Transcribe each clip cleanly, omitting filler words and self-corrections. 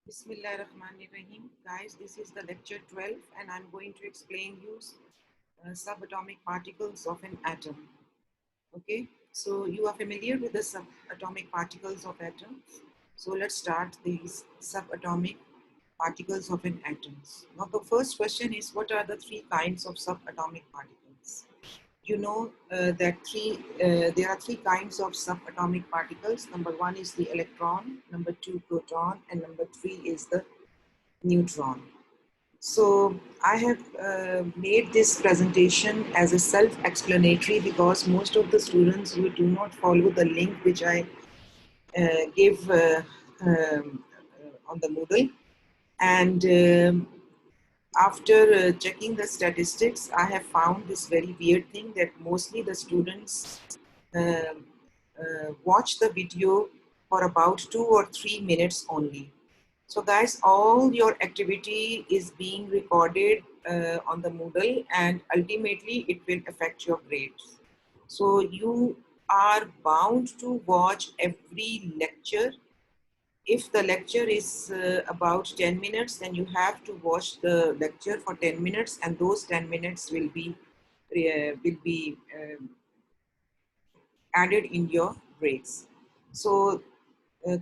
Bismillahirrahmanirrahim. Guys, this is the lecture 12 and I'm going to explain you subatomic particles of an atom. Okay, so you are familiar with the subatomic particles of atoms. So let's start these subatomic particles of an atom. Now the first question is, what are the three kinds of subatomic particles? You know that there are three kinds of subatomic particles. Number one is the electron, number two proton, and number three is the neutron. So I have made this presentation as a self-explanatory because most of the students who do not follow the link which I gave on the Moodle, and after checking the statistics, I have found this very weird thing that mostly the students watch the video for about 2 or 3 minutes only. So guys, all your activity is being recorded on the Moodle and ultimately it will affect your grades. So you are bound to watch every lecture. If the lecture is about 10 minutes, then you have to watch the lecture for 10 minutes and those 10 minutes will be added in your grades. So uh,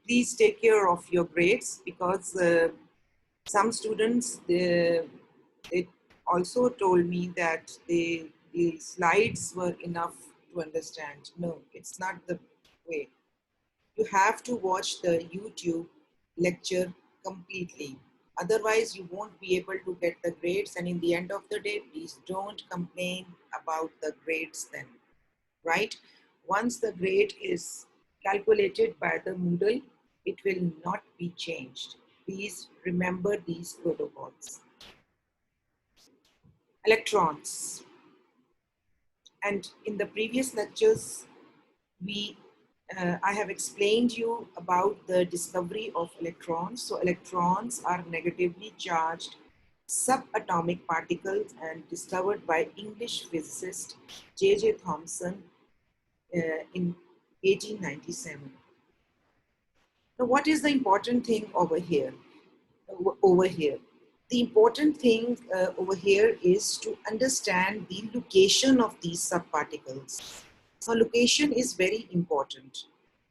please take care of your grades because some students they also told me that the slides were enough to understand. No, it's not the way. You have to watch the YouTube lecture completely. Otherwise, you won't be able to get the grades. And in the end of the day, please don't complain about the grades then, right? Once the grade is calculated by the Moodle, it will not be changed. Please remember these protocols. Electrons. And in the previous lectures, I have explained you about the discovery of electrons. So electrons are negatively charged subatomic particles and discovered by English physicist J.J. Thomson in 1897. Now, what is the important thing over here? The important thing over here is to understand the location of these subparticles. So location is very important.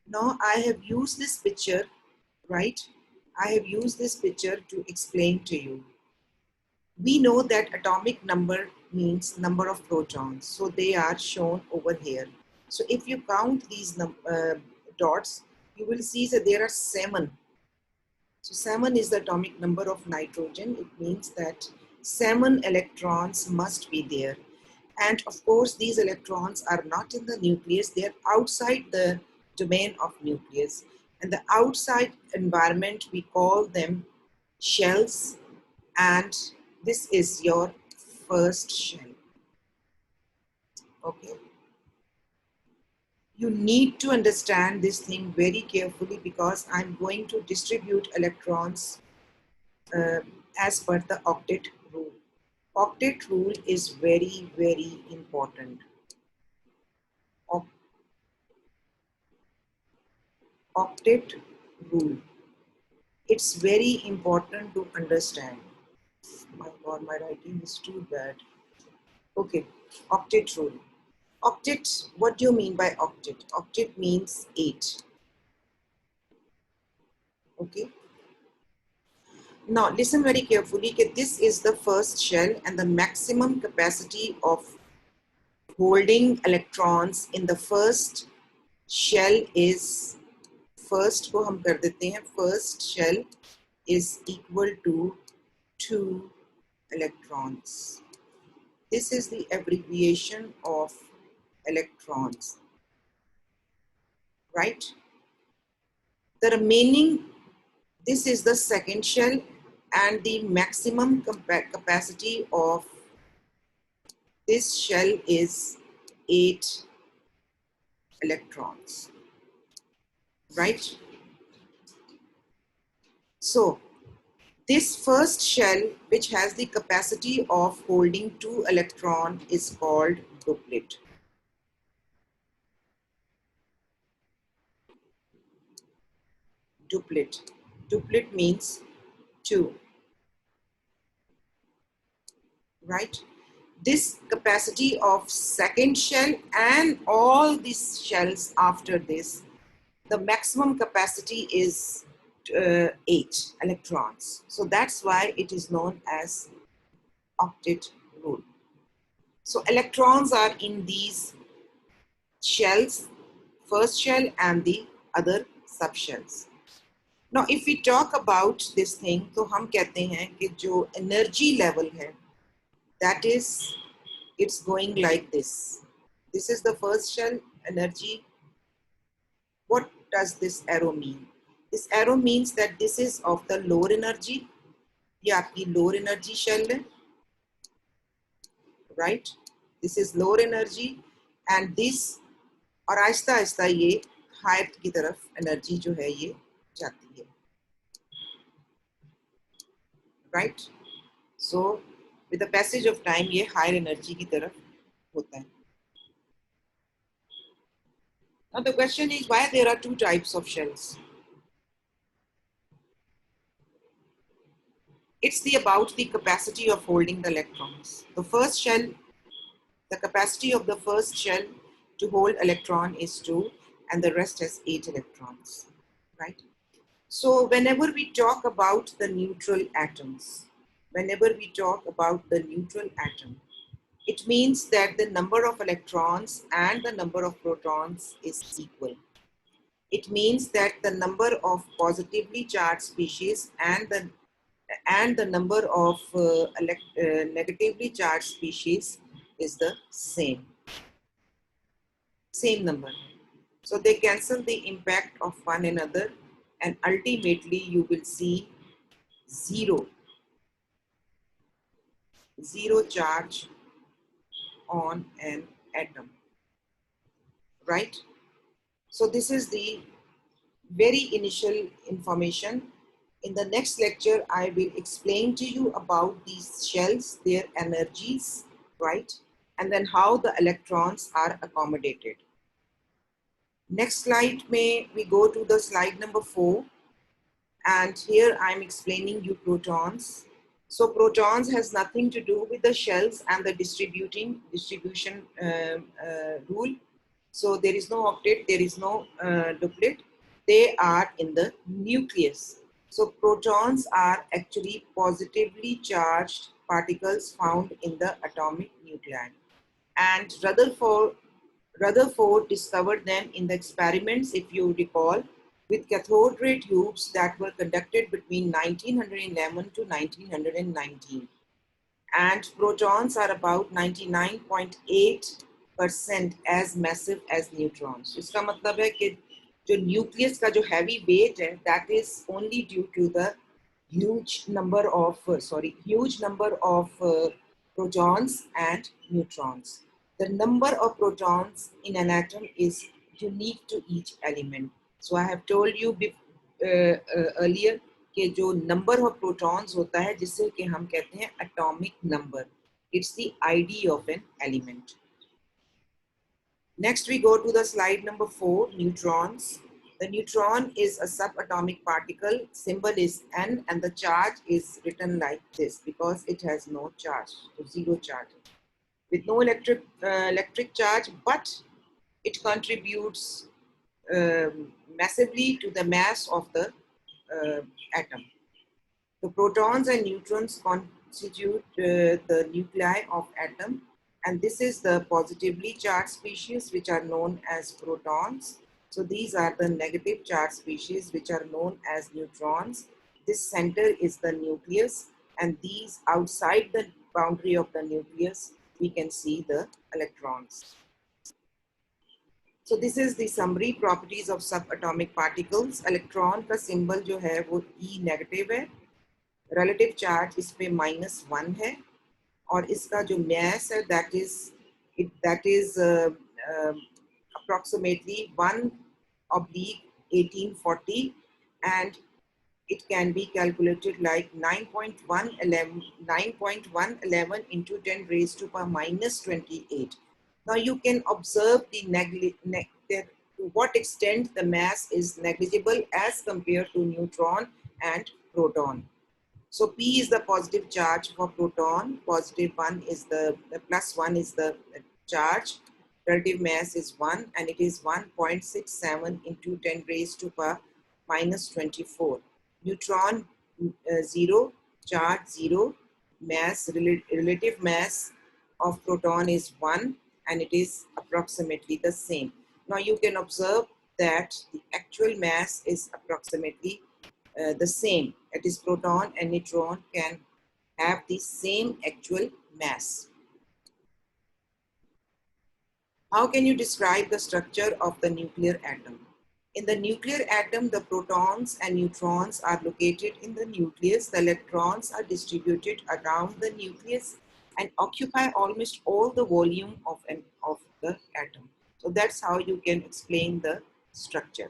Now I have used this picture, right? I have used this picture to explain to you. We know that atomic number means number of protons. So they are shown over here. So if you count these dots, you will see that there are 7. So 7 is the atomic number of nitrogen. It means that 7 electrons must be there. And of course, these electrons are not in the nucleus. They are outside the domain of nucleus. And the outside environment, we call them shells. And this is your first shell. Okay. You need to understand this thing very carefully because I'm going to distribute electrons as per the octet rule. Octet rule is very, very important. Octet rule. It's very important to understand. My God, my writing is too bad. Okay, octet rule. Octet, what do you mean by octet? Octet means 8. Okay. Now listen very carefully. This is the first shell and the maximum capacity of holding electrons in the first shell is, first को हम कर देते हैं, first shell is equal to 2 electrons. This is the abbreviation of electrons, right? The remaining, this is the second shell and the maximum capacity of this shell is 8 electrons, right? So this first shell, which has the capacity of holding 2 electrons, is called duplet. Duplet. Duplet means 2, right? This capacity of second shell and all these shells after this, the maximum capacity is 8 electrons. So that's why it is known as octet rule. So electrons are in these shells, first shell and the other subshells. Now if we talk about this thing, तो हम कहते हैं कि जो energy level है, that is, it's going like this. This is the first shell energy. What does this arrow mean? This arrow means that this is of the lower energy. ये आपकी lower energy shell है, right? This is lower energy and this, और आहिस्ता आहिस्ता ये higher की तरफ energy जो है ये जाती है, right? So with the passage of time ये हायर एनर्जी की तरफ होता है. Now the question is why there are two types of shells. It's about the capacity of holding the electrons. The first shell, the capacity of the first shell to hold electron is 2 and the rest has 8 electrons, right? So whenever we talk about the neutral atoms, it means that the number of electrons and the number of protons is equal. It means that the number of positively charged species and the number of negatively charged species is the same number. So they cancel the impact of one another and ultimately you will see zero charge on an atom, right? So this is the very initial information. In the next lecture, I will explain to you about these shells, their energies, right? And then how the electrons are accommodated. Next slide, may we go to the slide number 4. And here I'm explaining you protons. So protons has nothing to do with the shells and the distribution rule. So there is no octet, there is no duplet. They are in the nucleus. So protons are actually positively charged particles found in the atomic nuclei. And Rutherford discovered them in the experiments, if you recall, with cathode ray tubes that were conducted between 1911 to 1919. And protons are about 99.8% as massive as neutrons. इसका मतलब है कि जो nucleus का जो heavy weight है, that is only due to the huge number of protons and neutrons. The number of protons in an atom is unique to each element. So I have told you earlier कि जो number of protons होता है जिसे कि हम कहते हैं atomic number. It's the ID of an element. Next we go to the slide number 4, neutrons. The neutron is a subatomic particle, symbol is N and the charge is written like this because it has no charge, so zero charge. With no electric charge, but it contributes massively to the mass of the atom. The protons and neutrons constitute the nuclei of atom, and this is the positively charged species which are known as protons. So these are the negative charged species which are known as neutrons. This center is the nucleus, and these outside the boundary of the nucleus we can see the electrons. So this is the summary properties of subatomic particles. Electron का symbol जो है वो E negative है, relative charge इस पे -1 है, और इसका जो mass है that is approximately 1/1840, and it can be calculated like 9.111 into 10 raised to power -28. Now you can observe the to what extent the mass is negligible as compared to neutron, and proton. So P is the positive charge for proton, positive 1 is the plus 1 is the charge, relative mass is 1 and it is 1.67 into 10 raised to power minus 24. Neutron 0, charge 0, mass, relative mass of proton is 1 and it is approximately the same. Now you can observe that the actual mass is approximately the same. That is, proton and neutron can have the same actual mass. How can you describe the structure of the nuclear atom? In the nuclear atom, the protons and neutrons are located in the nucleus. The electrons are distributed around the nucleus and occupy almost all the volume of the atom. So that's how you can explain the structure.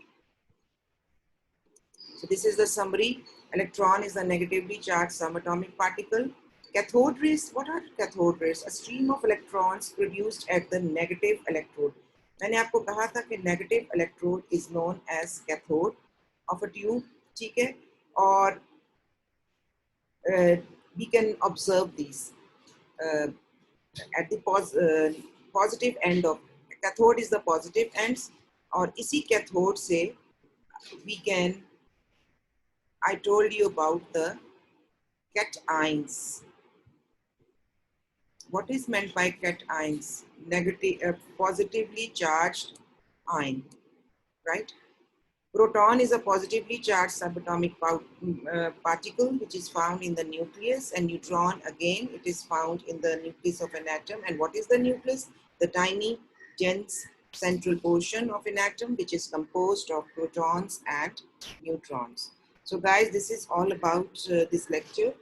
So this is the summary. Electron is a negatively charged subatomic particle. Cathode rays, what are cathode rays? A stream of electrons produced at the negative electrode. मैंने आपको कहा था कि negative electrode is known as cathode of a tube, ठीक है? और we can observe these at the positive end of cathode is the positive ends, और इसी cathode से we can, I told you about the cations. What is meant by cations? Negative, positively charged ion, right? Proton is a positively charged subatomic particle which is found in the nucleus, and neutron, again, it is found in the nucleus of an atom. And what is the nucleus? The tiny, dense central portion of an atom which is composed of protons and neutrons. So guys, this is all about this lecture.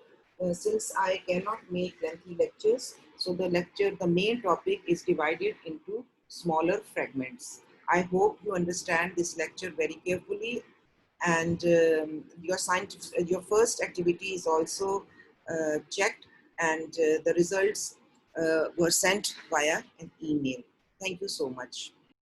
Since I cannot make lengthy lectures, so the main topic is divided into smaller fragments. I hope you understand this lecture very carefully, and your first activity is also checked, and the results were sent via an email. Thank you so much.